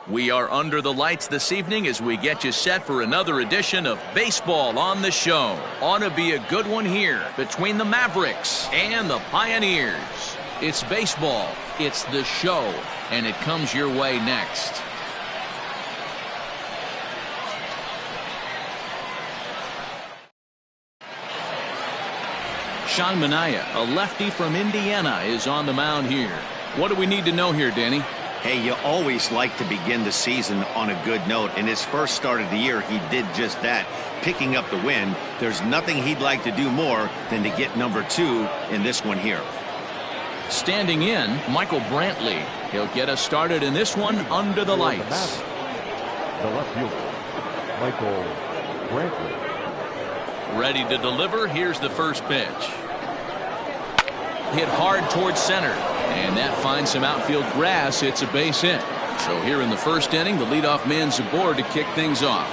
We are under the lights this evening as we get you set for another edition of Baseball on the Show. Ought to be a good one here between the Mavericks and the Pioneers. It's baseball, it's the show, and it comes your way next. Sean Manaea, a lefty from Indiana, is on the mound here. What do we need to know here, Danny? Hey, you always like to begin the season on a good note. In his first start of the year, he did just that, picking up the win. There's nothing he'd like to do more than to get number 2 in this one here. Standing in, Michael Brantley. He'll get us started in this one under the lights. The left fielder, Michael Brantley. Ready to deliver. Here's the first pitch. Hit hard towards center, and that finds some outfield grass. It's a base hit. So here in the first inning, the leadoff man's aboard to kick things off.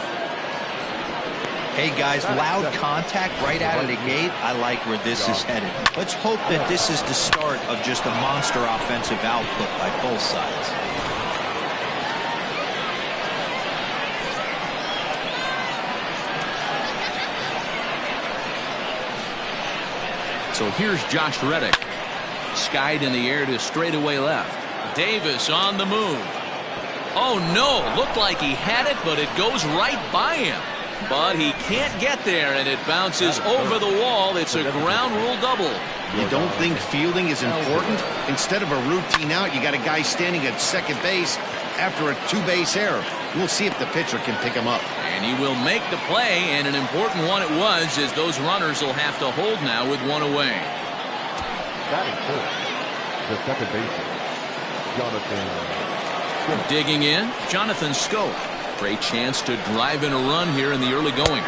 Hey guys, loud contact right out of the gate. I like where this is headed. Let's hope that this is the start of just a monster offensive output by both sides. So here's Josh Reddick. Skied in the air to straightaway left. Davis on the move. Oh no, looked like he had it, but it goes right by him. But he can't get there, and it bounces over the wall. It's a ground rule double. You don't think fielding is important? Instead of a routine out, you got a guy standing at second base after a 2-base error. We'll see if the pitcher can pick him up. And he will make the play, and an important one it was, as those runners will have to hold now with one away. Batting first, the second baseman, Jonathan. Digging in, Jonathan Scope. Great chance to drive in a run here in the early going.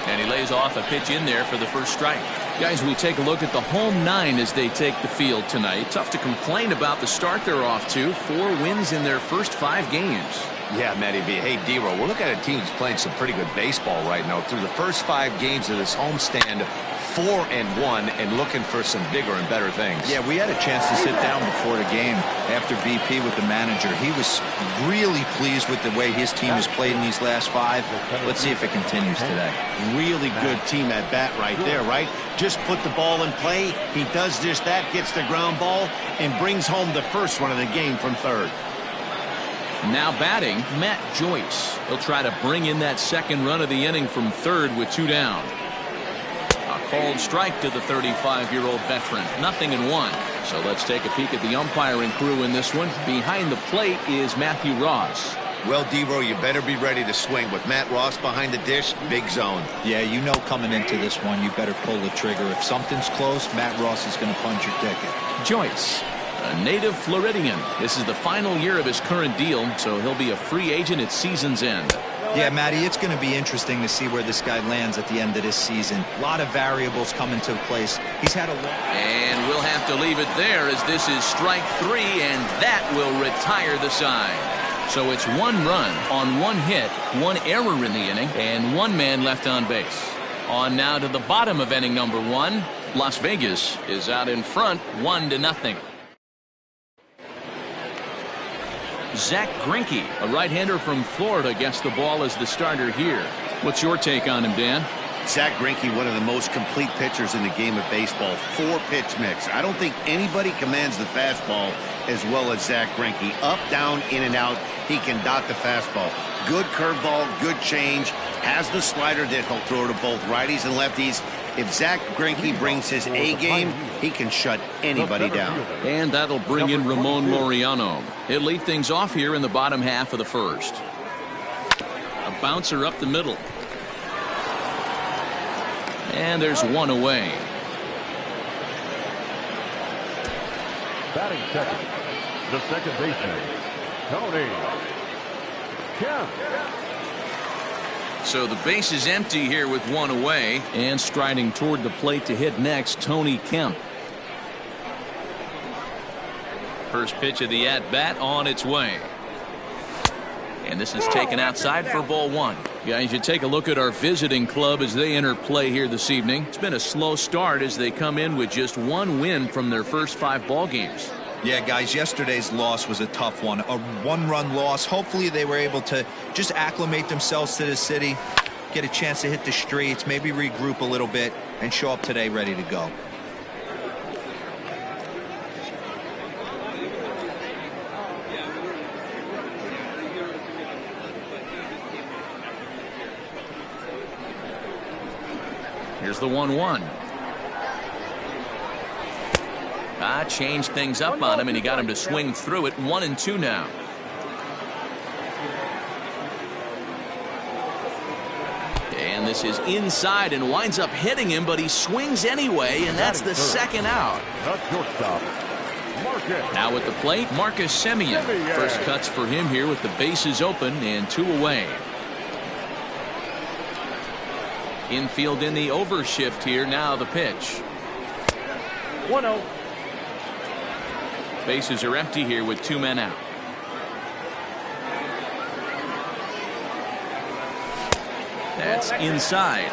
And he lays off a pitch in there for the first strike. Guys, we take a look at the home 9 as they take the field tonight. Tough to complain about the start they're off to. 4 wins in their first 5 games. Yeah, Matty B. Hey, D-Row, we're looking at a team that's playing some pretty good baseball right now. Through the first 5 games of this homestand, 4-1, and looking for some bigger and better things. Yeah, we had a chance to sit down before the game after BP with the manager. He was really pleased with the way his team has played in these last 5. Let's see if it continues today. Really good team at bat right there, right? Just put the ball in play. He does just that, gets the ground ball, and brings home the first run of the game from third. Now batting, Matt Joyce. He'll try to bring in that second run of the inning from third with 2 down. A called strike to the 35-year-old veteran. 0-1. So let's take a peek at the umpiring crew in this one. Behind the plate is Matthew Ross. Well, D-Row, you better be ready to swing. With Matt Ross behind the dish, big zone. Yeah, you know coming into this one, you better pull the trigger. If something's close, Matt Ross is going to punch your ticket. Joyce, a native Floridian. This is the final year of his current deal, so he'll be a free agent at season's end. Yeah, Matty, it's going to be interesting to see where this guy lands at the end of this season. A lot of variables come into place. He's had a long... And we'll have to leave it there as this is strike 3, and that will retire the side. So it's 1 run on 1 hit, 1 error in the inning, and 1 man left on base. On now to the bottom of inning number 1. Las Vegas is out in front, 1-0. Zack Greinke, a right-hander from Florida, gets the ball as the starter here. What's your take on him, Dan? Zack Greinke, one of the most complete pitchers in the game of baseball. 4-pitch mix. I don't think anybody commands the fastball as well as Zack Greinke. Up, down, in, and out. He can dot the fastball. Good curveball, good change. Has the slider that he'll throw to both righties and lefties. If Zack Greinke brings his A game, he can shut anybody down. And that'll bring in Ramon Laureano. He'll lead things off here in the bottom half of the first. A bouncer up the middle. And there's 1 away. Batting second, the second baseman, Tony Kemp. So the base is empty here with 1 away, and striding toward the plate to hit next, Tony Kemp. First pitch of the at-bat on its way. And this is taken outside for ball 1. Guys, you take a look at our visiting club as they enter play here this evening. It's been a slow start as they come in with just 1 win from their first 5 ball games. Yeah, guys, yesterday's loss was a tough one. A one-run loss. Hopefully they were able to just acclimate themselves to the city, get a chance to hit the streets, maybe regroup a little bit, and show up today ready to go. Here's the 1-1. Changed things up on him, and he got him to swing through it. 1-2 now. And this is inside and winds up hitting him, but he swings anyway, and that's the second out. Now at the plate, Marcus Semien. First cuts for him here with the bases open and 2 away. Infield in the overshift here. Now the pitch. 1-0. Bases are empty here with 2 men out. That's inside.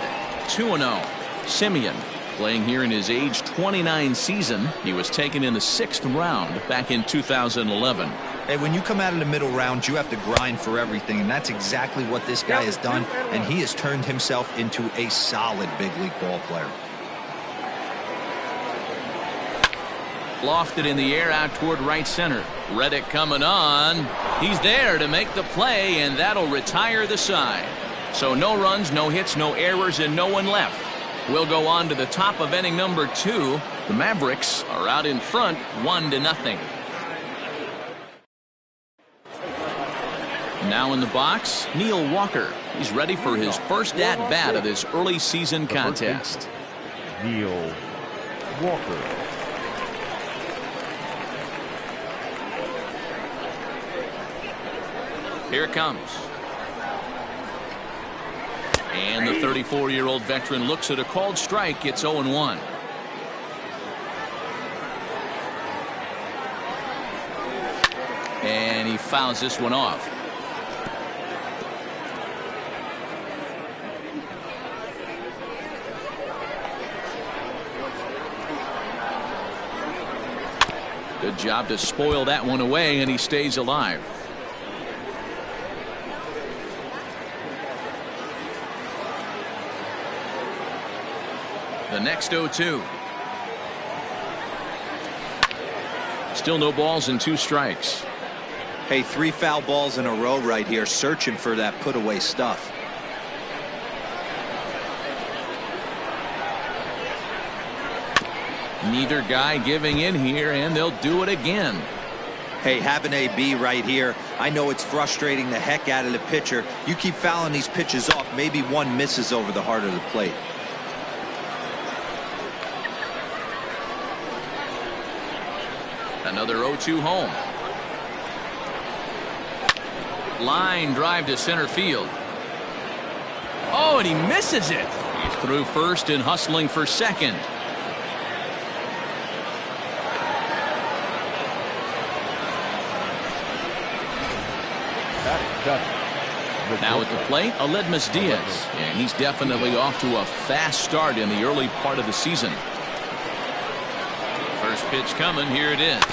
2-0. Semien playing here in his age 29 season. He was taken in the 6th round back in 2011. Hey, when you come out of the middle round, you have to grind for everything, and that's exactly what this guy has done, and he has turned himself into a solid big league ball player. Lofted in the air out toward right center. Reddick coming on. He's there to make the play, and that'll retire the side. So no runs, no hits, no errors, and no one left. We'll go on to the top of inning number 2. The Mavericks are out in front 1-0. Now in the box, Neil Walker. He's ready for his first at-bat of this early season contest. Neil Walker. Here it comes. And the 34-year-old veteran looks at a called strike. It's 0-1. And he fouls this one off. Good job to spoil that one away, and he stays alive. The next 0-2. Still no balls and 2 strikes. Hey, 3 foul balls in a row right here, searching for that put away stuff. Neither guy giving in here, and they'll do it again. Hey, have an AB right here. I know it's frustrating the heck out of the pitcher. You keep fouling these pitches off, maybe one misses over the heart of the plate. Another 0-2 home. Line drive to center field. Oh, and he misses it. He's through first and hustling for second. Now at the plate, Aledmus Diaz, and he's definitely off to a fast start in the early part of the season. First pitch coming. Here it is.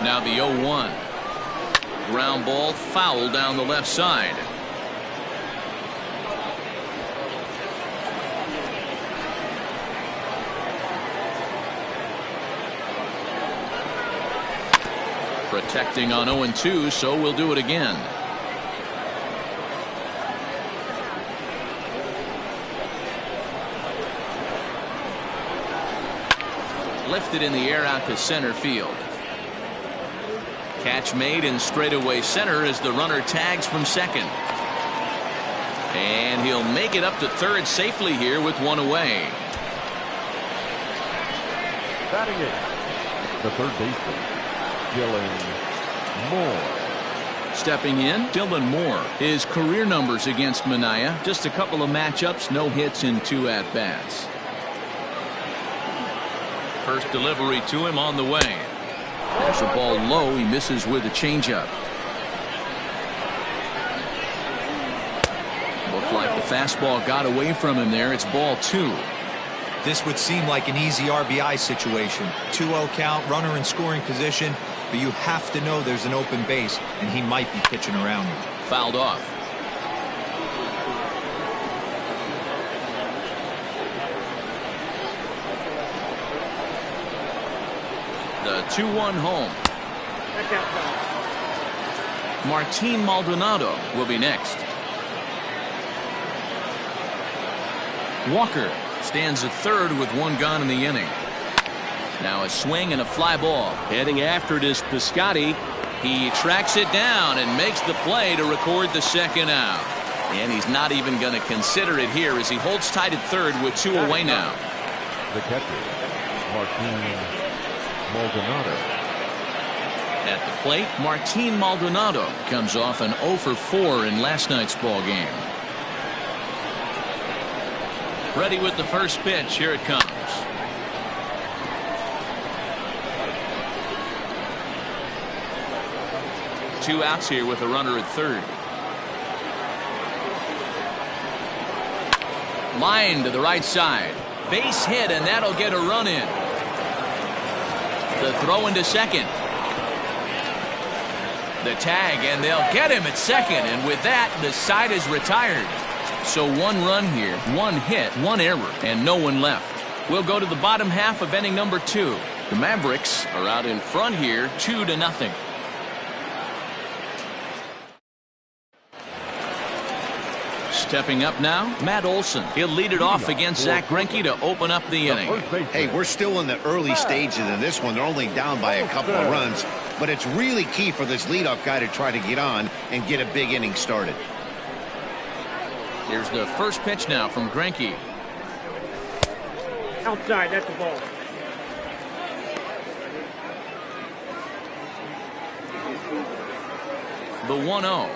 Now the 0-1. Ground ball foul down the left side. Protecting on 0-2, so we'll do it again. Lifted in the air out to center field. Catch made in straightaway center as the runner tags from second. And he'll make it up to third safely here with 1 away. Batting it, the third baseman, Dylan Moore. Stepping in, Dylan Moore. His career numbers against Mania, just a couple of matchups, no hits in 2 at-bats. First delivery to him on the way. There's a ball low. He misses with a changeup. Will Looked like the fastball got away from him there. It's ball 2. This would seem like an easy RBI situation. 2-0 count, runner in scoring position, but you have to know there's an open base, and he might be pitching around you. Fouled off. The 2-1 home. Martin Maldonado will be next. Walker stands at third with 1 gone in the inning. Now a swing and a fly ball. Heading after it is Piscotty. He tracks it down and makes the play to record the second out. And he's not even going to consider it here as he holds tight at third with 2 away now. The catcher, Martin Maldonado. At the plate, Martin Maldonado comes off an 0 for 4 in last night's ball game. Ready with the first pitch. Here it comes. Two outs here with a runner at third. Line to the right side. Base hit, and that'll get a run in. The throw into second. The tag, and they'll get him at second. And with that, the side is retired. So 1 run here, 1 hit, 1 error, and no one left. We'll go to the bottom half of inning number 2. The Mavericks are out in front here, 2-0. Stepping up now, Matt Olson. He'll lead it off against Zack Greinke to open up the inning. Hey, we're still in the early stages of this one. They're only down by a couple of runs, but it's really key for this leadoff guy to try to get on and get a big inning started. Here's the first pitch now from Greinke. Outside, that's the ball. The 1-0.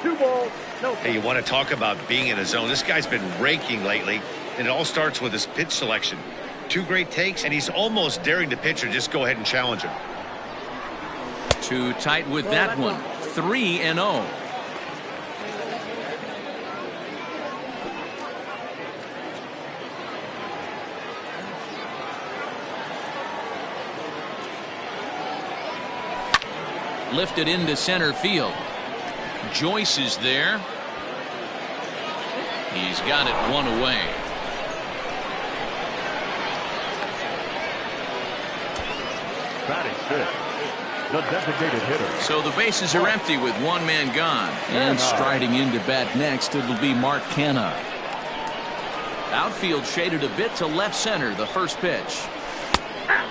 2 balls, no. Hey, you want to talk about being in a zone? This guy's been raking lately, and it all starts with his pitch selection. 2 great takes, and he's almost daring the pitcher just go ahead and challenge him. Too tight with that one. 3-0. Lifted into center field. Joyce is there. He's got it 1 away. Batting fifth, the designated hitter. So the bases are empty with 1 man gone. And striding into bat next, it'll be Mark Canha. Outfield shaded a bit to left center. The first pitch.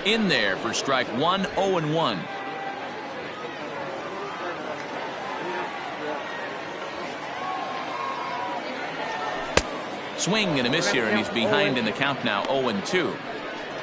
In there for strike 1, 0-1. Swing and a miss here, and he's behind in the count now, 0-2.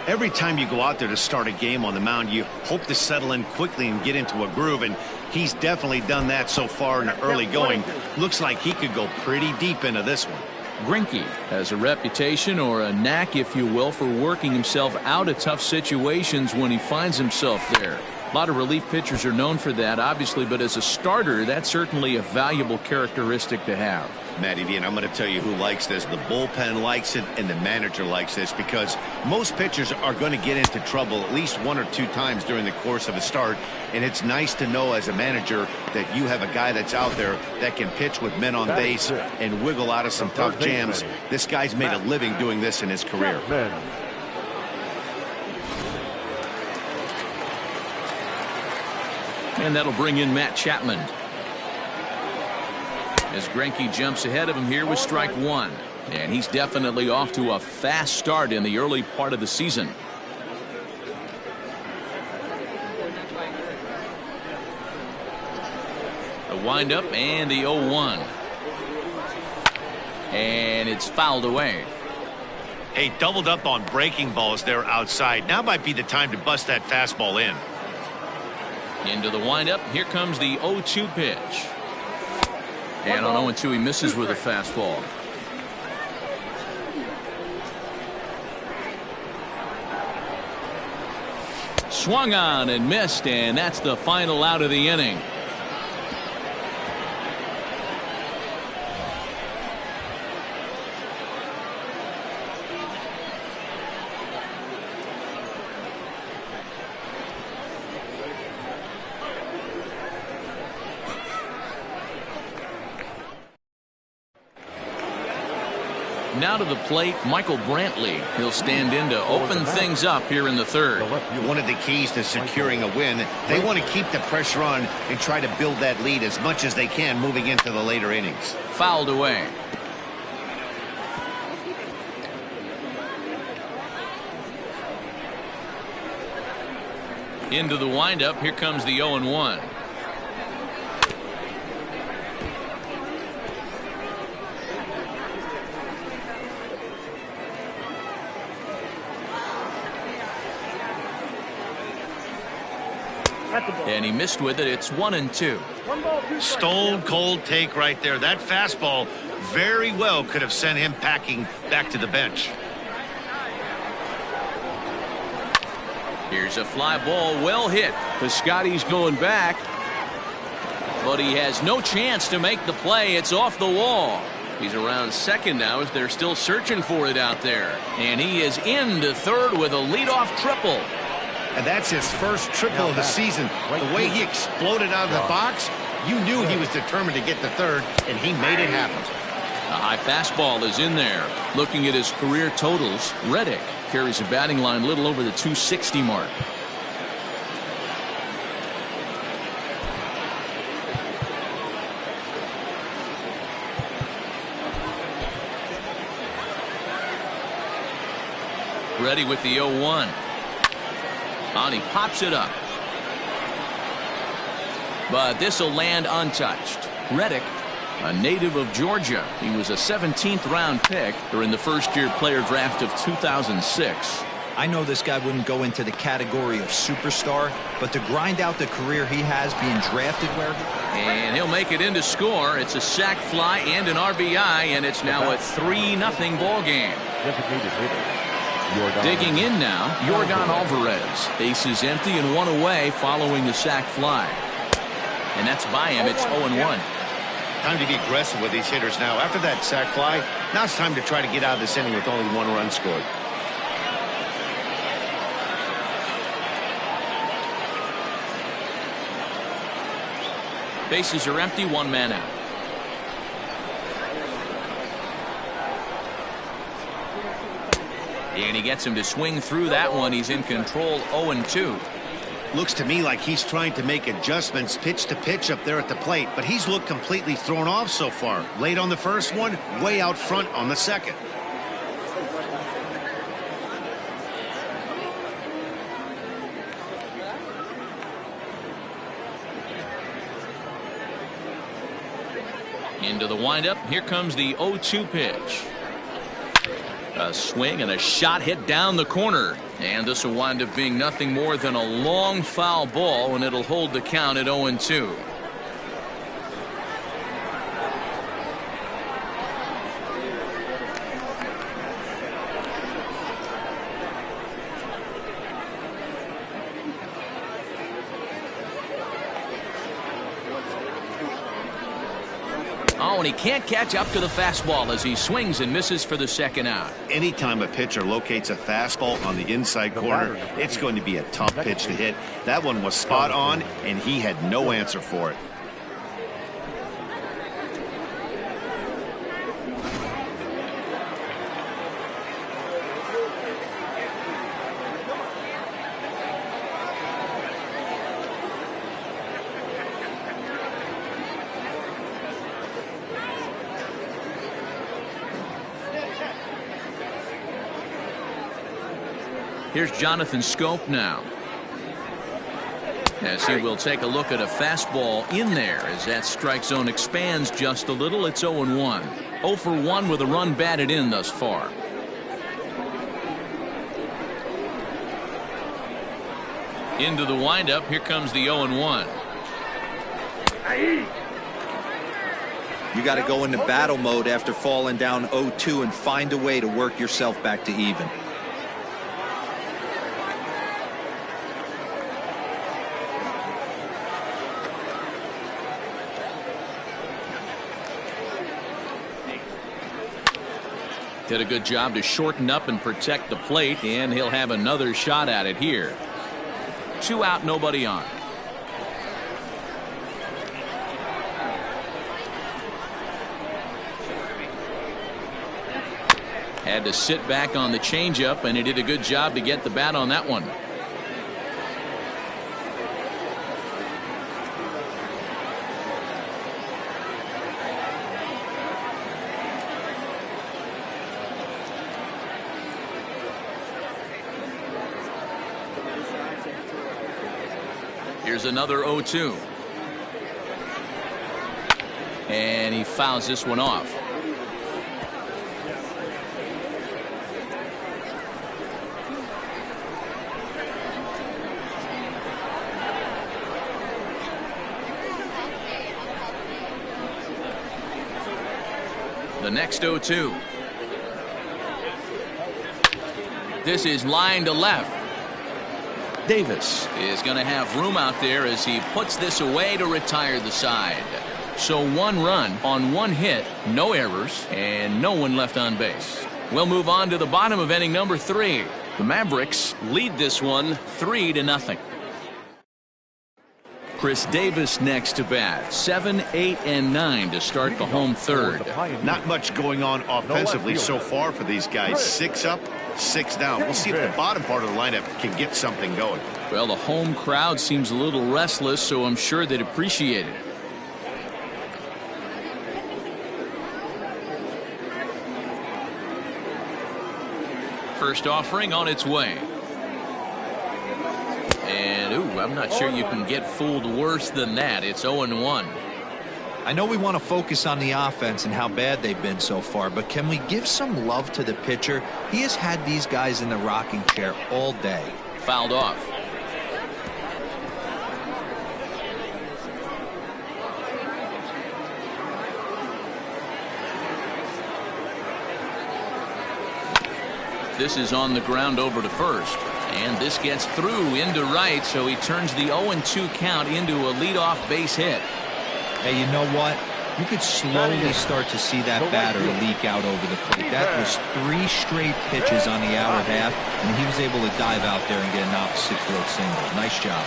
Every time you go out there to start a game on the mound, you hope to settle in quickly and get into a groove, and he's definitely done that so far in the early going. Looks like he could go pretty deep into this one. Greinke has a reputation, or a knack, if you will, for working himself out of tough situations when he finds himself there. A lot of relief pitchers are known for that, obviously, but as a starter, that's certainly a valuable characteristic to have. Matty D, and I'm going to tell you who likes this. The bullpen likes it, and the manager likes this, because most pitchers are going to get into trouble at least 1 or 2 times during the course of a start, and it's nice to know as a manager that you have a guy that's out there that can pitch with men on base and wiggle out of some tough jams. This guy's made a living doing this in his career. And that'll bring in Matt Chapman. As Greinke jumps ahead of him here with strike 1. And he's definitely off to a fast start in the early part of the season. The windup and the 0-1. And it's fouled away. Hey, doubled up on breaking balls there outside. Now might be the time to bust that fastball in. Into the windup. Here comes the 0-2 pitch. And on 0-2, he misses with a fastball. Swung on and missed, and that's the final out of the inning. Now to the plate, Michael Brantley. He'll stand in to open things up here in the third. One of the keys to securing a win, they want to keep the pressure on and try to build that lead as much as they can moving into the later innings. Fouled away. Into the windup. Here comes the 0-1. And he missed with it. It's 1-2. Stone cold take right there. That fastball very well could have sent him packing back to the bench. Here's a fly ball, well hit. Piscotty's going back, but he has no chance to make the play. It's off the wall. He's around second now as they're still searching for it out there. And he is into third with a leadoff triple. And that's his first triple of the season. The way he exploded out of the box, you knew he was determined to get the third, and he made it happen. A high fastball is in there. Looking at his career totals, Reddick carries a batting line a little over the 260 mark. Ready with the 0-1. And he pops it up. But this will land untouched. Reddick, a native of Georgia. He was a 17th round pick during the first-year player draft of 2006. I know this guy wouldn't go into the category of superstar, but to grind out the career he has being drafted where... And he'll make it in to score. It's a sac fly and an RBI, and it's now a 3-0 ball game. Designated hitter. Digging in now, Yordan Alvarez. Base is empty and one away following the sac fly. And that's by him. It's 0-1. Time to be aggressive with these hitters now. After that sac fly, now it's time to try to get out of this inning with only 1 run scored. Bases are empty, 1 man out. And he gets him to swing through that one. He's in control, 0-2. Looks to me like he's trying to make adjustments pitch to pitch up there at the plate, but he's looked completely thrown off so far. Late on the first one, way out front on the second. Into the windup. Here comes the 0-2 pitch. A swing and a shot hit down the corner. And this will wind up being nothing more than a long foul ball, and it'll hold the count at 0-2. Oh, and he can't catch up to the fastball as he swings and misses for the second out. Anytime a pitcher locates a fastball on the inside corner, it's going to be a tough pitch to hit. That one was spot on, and he had no answer for it. Here's Jonathan Scope now, as he will take a look at a fastball in there as that strike zone expands just a little. It's 0-1. 0 for 1 with a run batted in thus far. Into the windup. Here comes the 0-1. You got to go into battle mode after falling down 0-2 and find a way to work yourself back to even. Did a good job to shorten up and protect the plate, and he'll have another shot at it here. 2 out, nobody on. Had to sit back on the changeup, and he did a good job to get the bat on that one. Here's another 0-2. And he fouls this one off. The next 0-2. This is line to left. Davis is going to have room out there as he puts this away to retire the side. So 1 run on 1 hit, no errors, and no one left on base. We'll move on to the bottom of inning number 3. The Mavericks lead this one 3-0. Chris Davis next to bat. 7, 8, and 9 to start the home third. Not much going on offensively so far for these guys. 6 up, 6 down. We'll see if the bottom part of the lineup can get something going. Well, the home crowd seems a little restless, so I'm sure they'd appreciate it. First offering on its way. And, ooh, I'm not sure you can get fooled worse than that. It's 0-1. I know we want to focus on the offense and how bad they've been so far, but can we give some love to the pitcher? He has had these guys in the rocking chair all day. Fouled off. This is on the ground over to first. And this gets through into right, so he turns the 0-2 count into a leadoff base hit. Hey, you know what? You could slowly start to see that batter leak out over the plate. That was 3 straight pitches on the outer half, and he was able to dive out there and get an opposite field single. Nice job.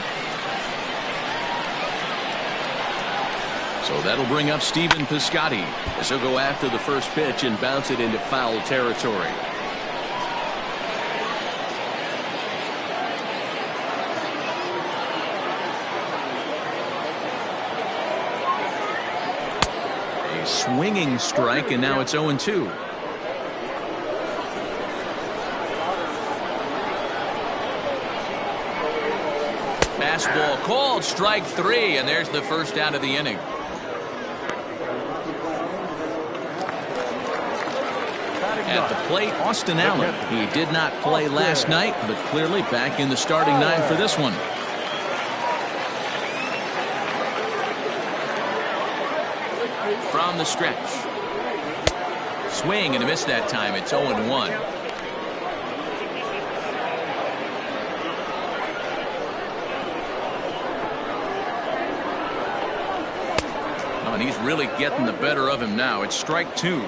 So that'll bring up Stephen Piscotty as he'll go after the first pitch and bounce it into foul territory. Swinging strike, and now it's 0-2. Fastball called, strike 3, and there's the first out of the inning. At the plate, Austin Allen. He did not play last night, but clearly back in the starting 9 for this one. From the stretch. Swing and a miss that time. It's 0-1. Oh, and he's really getting the better of him now. It's strike 2.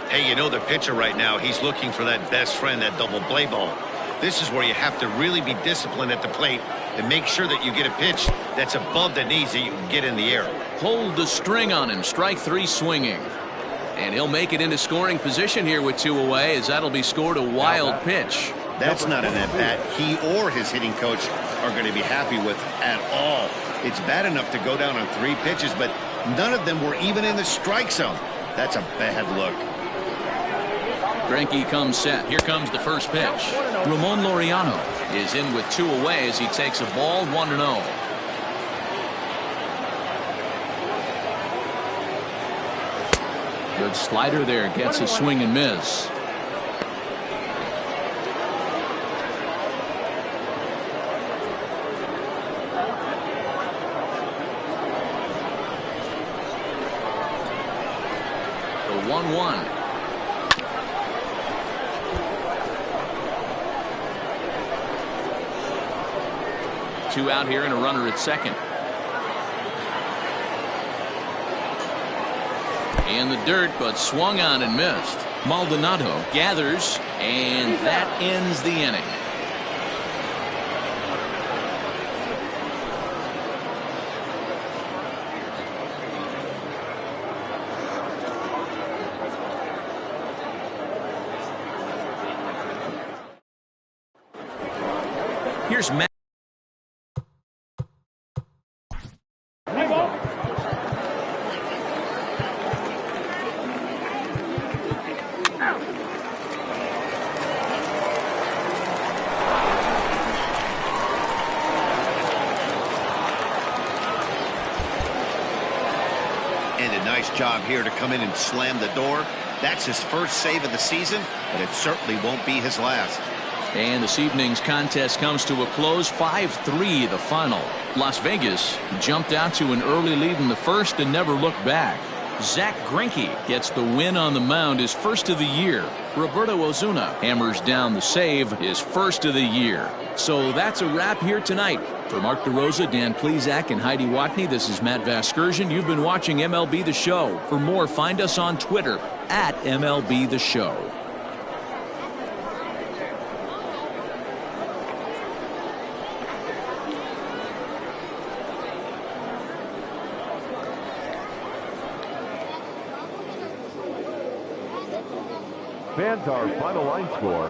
Hey, you know the pitcher right now, he's looking for that best friend, that double play ball. This is where you have to really be disciplined at the plate and make sure that you get a pitch that's above the knees that you can get in the air. Hold the string on him. Strike 3 swinging. And he'll make it into scoring position here with 2 away, as that'll be scored a wild pitch. That's not an at-bat he or his hitting coach are going to be happy with at all. It's bad enough to go down on 3 pitches, but none of them were even in the strike zone. That's a bad look. Greinke comes set. Here comes the first pitch. Ramon Laureano is in with 2 away as he takes a ball 1-0. Good slider there, gets a swing and miss. The 1-1. Two out here and a runner at second. In the dirt, but swung on and missed. Maldonado gathers, and that ends the inning. Here's Matt. And a nice job here to come in and slam the door. That's his first save of the season, but it certainly won't be his last. And this evening's contest comes to a close. 5-3 the final. Las Vegas jumped out to an early lead in the first and never looked back. Zack Greinke gets the win on the mound, his first of the year. Roberto Ozuna hammers down the save, his first of the year. So that's a wrap here tonight. For Mark DeRosa, Dan Plesac, and Heidi Watney, this is Matt Vasgersian. You've been watching MLB The Show. For more, find us on Twitter at MLB The Show. Fans, our final line score.